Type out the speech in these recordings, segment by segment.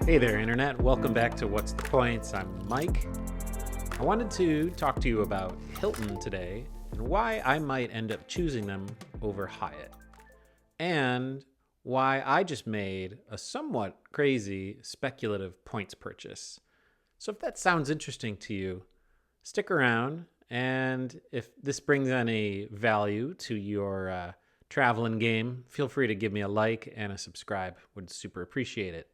Hey there, Internet. Welcome back to What's the Points? I'm Mike. I wanted to talk to you about Hilton today and why I might end up choosing them over Hyatt, and why I just made a somewhat crazy speculative points purchase. So if that sounds interesting to you, stick around, and if this brings any value to your traveling game, feel free to give me a like and a subscribe. Would super appreciate it.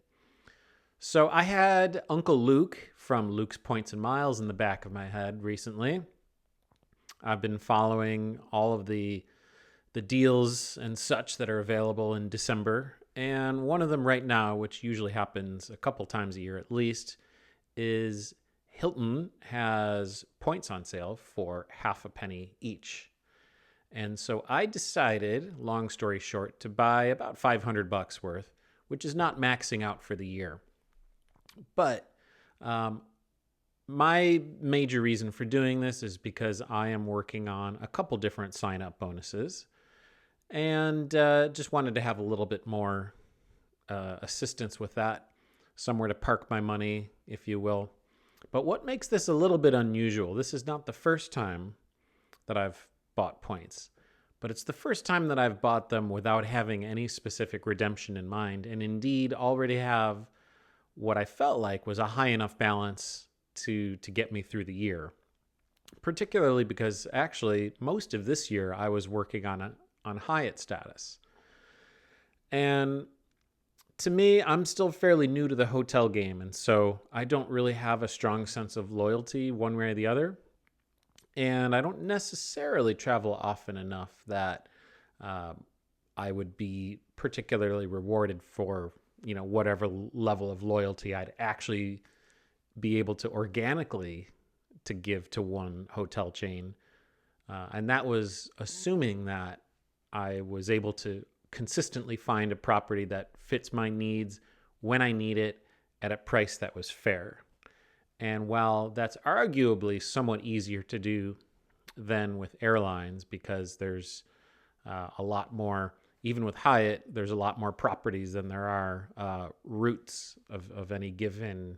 So I had Uncle Luke from Luke's Points and Miles in the back of my head recently. I've been following all of the deals and such that are available in December. And one of them right now, which usually happens a couple times a year at least, is Hilton has points on sale for half a penny each. And so I decided, long story short, to buy about $500 worth, which is not maxing out for the year. But my major reason for doing this is because I am working on a couple different sign-up bonuses, and just wanted to have a little bit more assistance with that, somewhere to park my money, if you will. But what makes this a little bit unusual, this is not the first time that I've bought points, but it's the first time that I've bought them without having any specific redemption in mind, and indeed already have what I felt like was a high enough balance to get me through the year. Particularly because actually most of this year I was working on Hyatt status. And to me, I'm still fairly new to the hotel game, and so I don't really have a strong sense of loyalty one way or the other. And I don't necessarily travel often enough that I would be particularly rewarded for whatever level of loyalty I'd actually be able to organically to give to one hotel chain. And that was assuming that I was able to consistently find a property that fits my needs when I need it at a price that was fair. And while that's arguably somewhat easier to do than with airlines, because there's a lot more, even with Hyatt, there's a lot more properties than there are routes of any given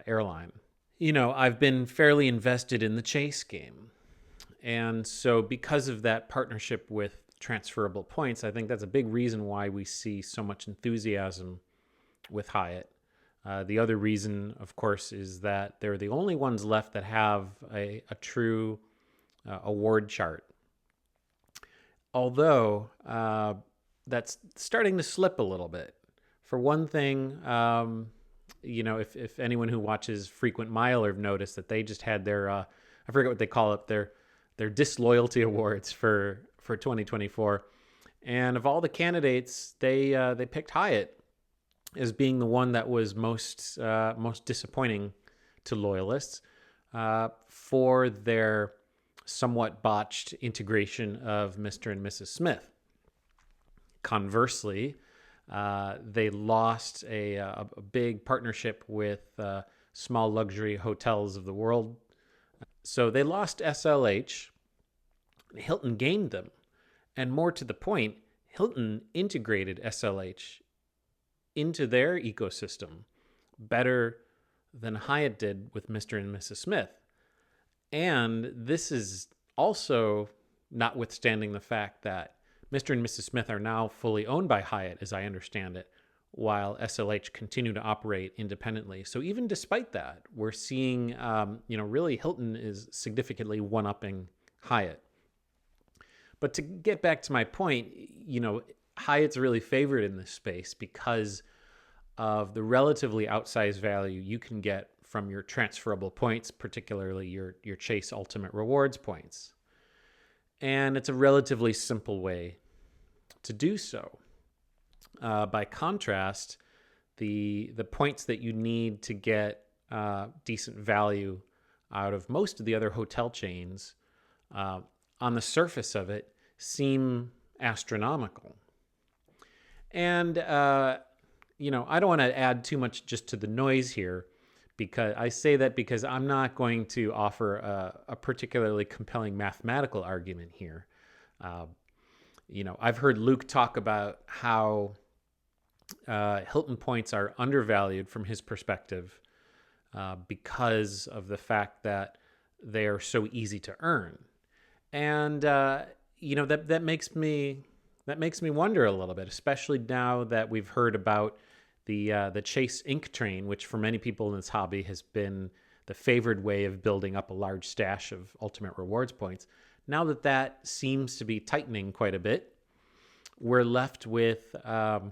airline. I've been fairly invested in the chase game. And so because of that partnership with transferable points, I think that's a big reason why we see so much enthusiasm with Hyatt. The other reason, of course, is that they're the only ones left that have a true award chart. Although that's starting to slip a little bit. For one thing, if anyone who watches Frequent Miler have noticed that they just had their, I forget what they call it, their disloyalty awards for 2024. And of all the candidates, they picked Hyatt as being the one that was most disappointing to loyalists for their somewhat botched integration of Mr. and Mrs. Smith. Conversely, they lost a big partnership with small luxury hotels of the world. So they lost SLH. Hilton gained them. And more to the point, Hilton integrated SLH into their ecosystem better than Hyatt did with Mr. and Mrs. Smith. And this is also notwithstanding the fact that Mr. and Mrs. Smith are now fully owned by Hyatt, as I understand it, while SLH continue to operate independently. So even despite that, we're seeing, really Hilton is significantly one-upping Hyatt. But to get back to my point, Hyatt's really favored in this space because of the relatively outsized value you can get from your transferable points, particularly your Chase Ultimate Rewards points. And it's a relatively simple way to do so. By contrast, the points that you need to get decent value out of most of the other hotel chains, on the surface of it, seem astronomical. And, I don't want to add too much just to the noise here, because I say that because I'm not going to offer a particularly compelling mathematical argument here. Uh, I've heard Luke talk about how Hilton points are undervalued from his perspective because of the fact that they are so easy to earn. And that makes me wonder a little bit, especially now that we've heard about the Chase Ink Train, which for many people in this hobby has been the favored way of building up a large stash of ultimate rewards points. Now that seems to be tightening quite a bit, we're left with the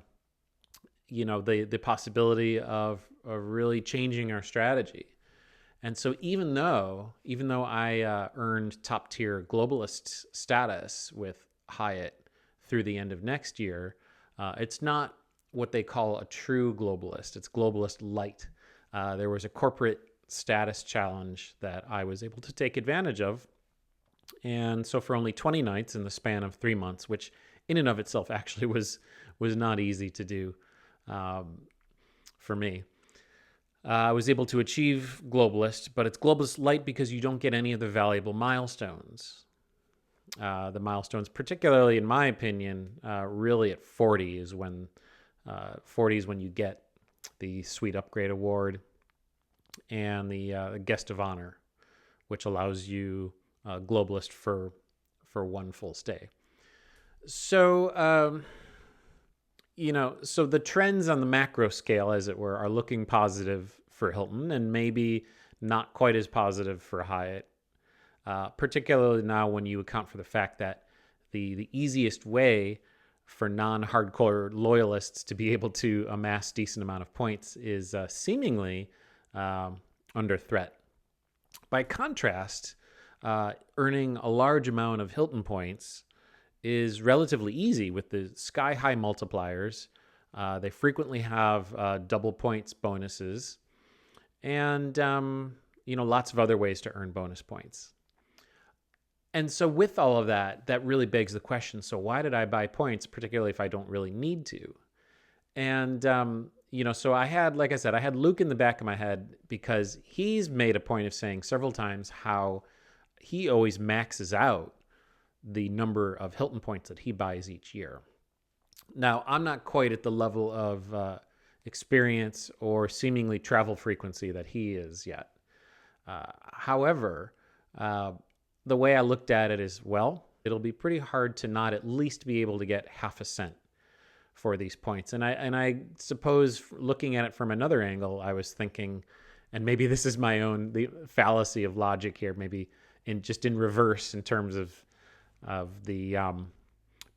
possibility of really changing our strategy. And so even though I earned top tier globalist status with Hyatt through the end of next year, it's not what they call a true globalist. It's globalist light. There was a corporate status challenge that I was able to take advantage of. And so for only 20 nights in the span of 3 months, which in and of itself actually was not easy to do for me, I was able to achieve globalist, but it's globalist light because you don't get any of the valuable milestones. The milestones, particularly in my opinion, really at 40 is when 40 is when you get the Suite Upgrade Award and the Guest of Honor, which allows you globalist for one full stay. So so the trends on the macro scale, as it were, are looking positive for Hilton and maybe not quite as positive for Hyatt, particularly now when you account for the fact that the easiest way for non-hardcore loyalists to be able to amass decent amount of points is seemingly under threat. By contrast, earning a large amount of Hilton points is relatively easy with the sky-high multipliers. They frequently have double points bonuses and lots of other ways to earn bonus points. And so with all of that really begs the question, so why did I buy points, particularly if I don't really need to? And, so I had, like I said, I had Luke in the back of my head because he's made a point of saying several times how he always maxes out the number of Hilton points that he buys each year. Now, I'm not quite at the level of experience or seemingly travel frequency that he is yet. However, the way I looked at it is, well, it'll be pretty hard to not at least be able to get half a cent for these points. And I suppose looking at it from another angle, I was thinking, and maybe this is the fallacy of logic here, maybe in reverse in terms of the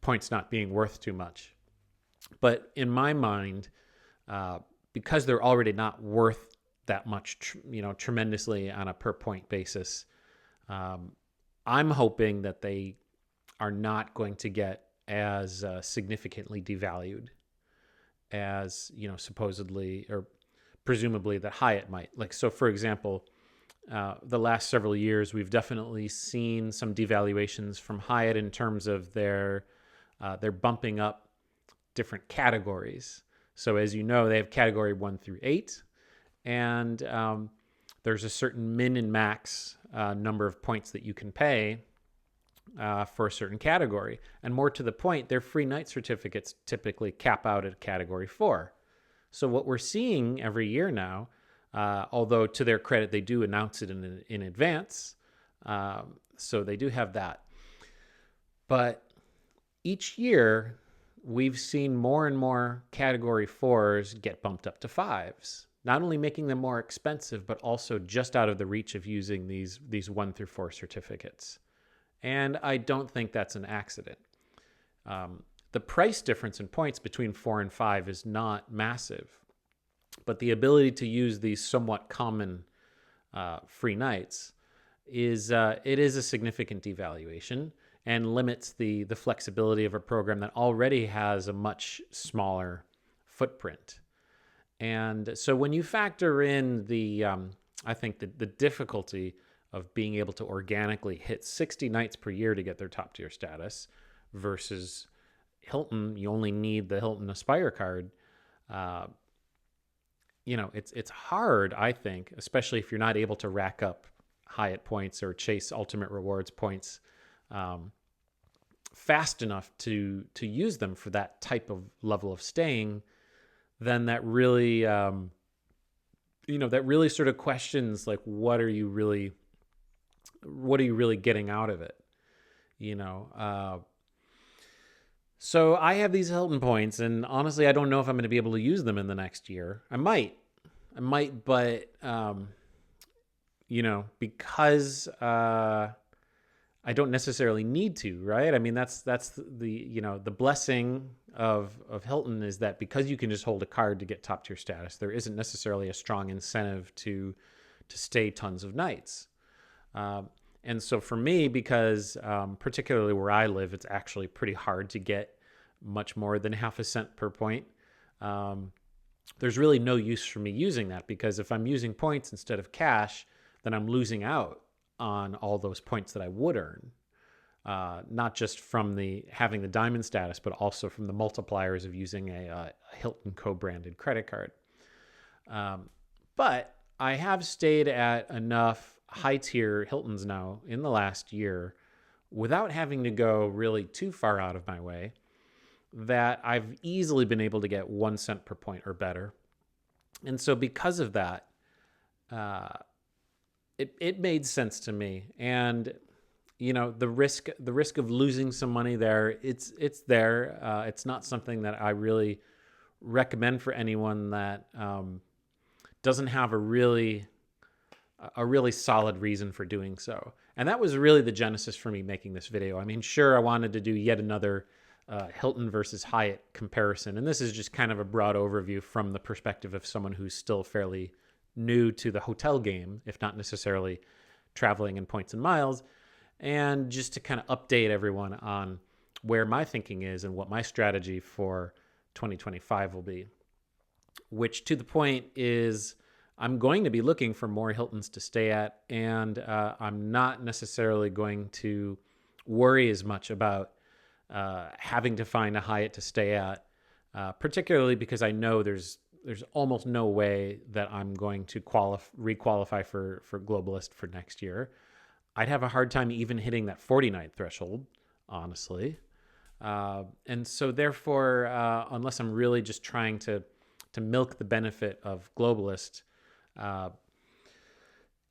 points not being worth too much. But in my mind, because they're already not worth that much, tremendously on a per point basis, I'm hoping that they are not going to get as significantly devalued as, supposedly or presumably that Hyatt might. Like, so for example, the last several years, we've definitely seen some devaluations from Hyatt in terms of they're bumping up different categories. So as you know, they have category 1 through 8, and there's a certain min and max number of points that you can pay for a certain category. And more to the point, their free night certificates typically cap out at category 4. So what we're seeing every year now, although to their credit, they do announce it in advance, so they do have that. But each year, we've seen more and more category 4s get bumped up to 5s, not only making them more expensive, but also just out of the reach of using these 1 through 4 certificates. And I don't think that's an accident. The price difference in points between 4 and 5 is not massive, but the ability to use these somewhat common free nights is a significant devaluation and limits the flexibility of a program that already has a much smaller footprint. And so when you factor in I think the difficulty of being able to organically hit 60 nights per year to get their top tier status versus Hilton, you only need the Hilton Aspire card. It's hard, I think, especially if you're not able to rack up Hyatt points or chase Ultimate Rewards points fast enough to use them for that type of level of staying, then that really that really sort of questions like what are you really getting out of it, you know. So I have these Hilton points, and honestly, I don't know if I'm going to be able to use them in the next year. I might, but because I don't necessarily need to, right? I mean, that's the blessing of Hilton is that because you can just hold a card to get top tier status, there isn't necessarily a strong incentive to stay tons of nights. And so for me, because particularly where I live, it's actually pretty hard to get much more than half a cent per point. There's really no use for me using that, because if I'm using points instead of cash, then I'm losing out on all those points that I would earn, not just from having the diamond status, but also from the multipliers of using a Hilton co-branded credit card. But I have stayed at enough high-tier Hiltons now in the last year without having to go really too far out of my way that I've easily been able to get 1 cent per point or better. And so because of that, it made sense to me. And the risk of losing some money there, it's there. It's not something that I really recommend for anyone that doesn't have a really solid reason for doing so. And that was really the genesis for me making this video. I mean, sure, I wanted to do yet another Hilton versus Hyatt comparison. And this is just kind of a broad overview from the perspective of someone who's still fairly new to the hotel game, if not necessarily traveling in points and miles, and just to kind of update everyone on where my thinking is and what my strategy for 2025 will be, which to the point is I'm going to be looking for more Hiltons to stay at, and I'm not necessarily going to worry as much about having to find a Hyatt to stay at, particularly because I know there's almost no way that I'm going to requalify for Globalist for next year. I'd have a hard time even hitting that 40-night threshold, honestly. And so therefore, unless I'm really just trying to milk the benefit of Globalist,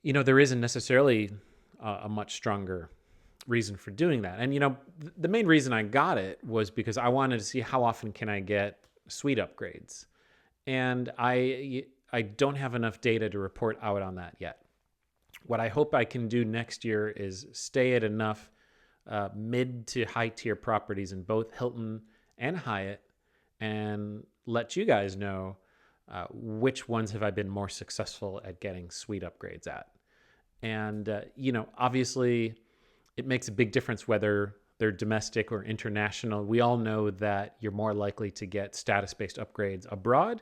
there isn't necessarily a much stronger reason for doing that. And, the main reason I got it was because I wanted to see how often can I get suite upgrades. And I don't have enough data to report out on that yet. What I hope I can do next year is stay at enough mid to high tier properties in both Hilton and Hyatt and let you guys know which ones have I been more successful at getting suite upgrades at. And, obviously it makes a big difference whether they're domestic or international. We all know that you're more likely to get status-based upgrades abroad.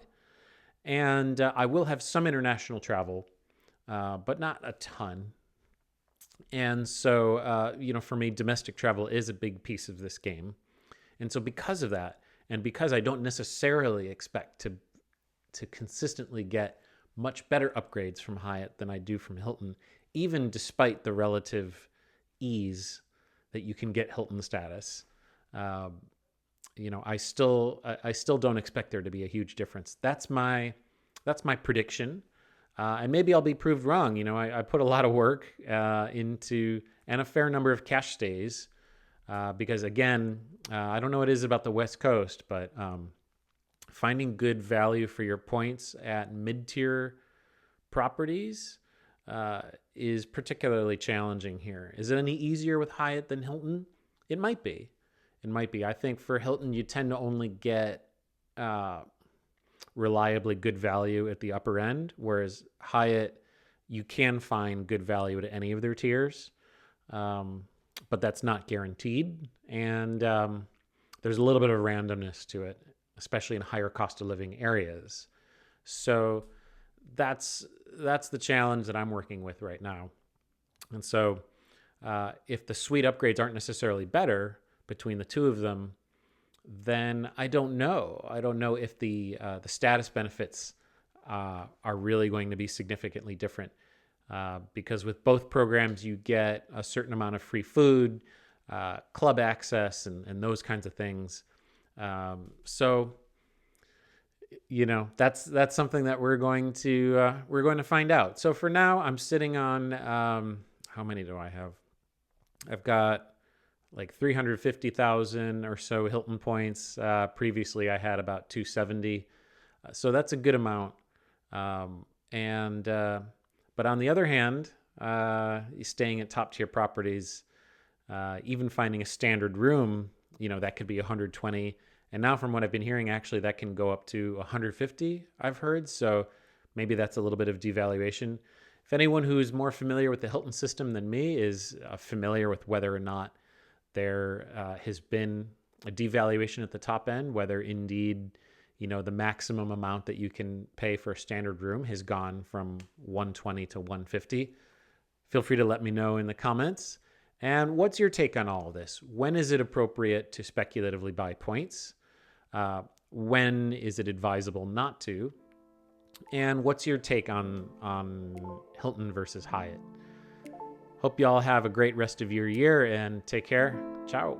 And I will have some international travel, but not a ton. And so, for me, domestic travel is a big piece of this game. And so because of that, and because I don't necessarily expect to consistently get much better upgrades from Hyatt than I do from Hilton, even despite the relative ease that you can get Hilton status, I still don't expect there to be a huge difference. That's my prediction. And maybe I'll be proved wrong. I put a lot of work into and a fair number of cash stays because, again, I don't know what it is about the West Coast, but finding good value for your points at mid-tier properties is particularly challenging here. Is it any easier with Hyatt than Hilton? It might be. I think for Hilton, you tend to only get reliably good value at the upper end, whereas Hyatt, you can find good value at any of their tiers, but that's not guaranteed. And there's a little bit of randomness to it, especially in higher cost of living areas. So that's the challenge that I'm working with right now. And so if the suite upgrades aren't necessarily better between the two of them, then I don't know. I don't know if the status benefits are really going to be significantly different because with both programs, you get a certain amount of free food. club access and those kinds of things. So, that's something that we're going to find out. So for now, I'm sitting on, how many do I have? I've got like 350,000 or so Hilton points. Previously, I had about 270. So that's a good amount. But on the other hand, staying at top tier properties, even finding a standard room, that could be 120. And now from what I've been hearing, actually, that can go up to 150, I've heard. So maybe that's a little bit of devaluation. If anyone who's more familiar with the Hilton system than me is familiar with whether or not there has been a devaluation at the top end, whether indeed, the maximum amount that you can pay for a standard room has gone from 120 to 150, feel free to let me know in the comments. And what's your take on all of this? When is it appropriate to speculatively buy points? When is it advisable not to? And what's your take on Hilton versus Hyatt? Hope you all have a great rest of your year and take care. Ciao.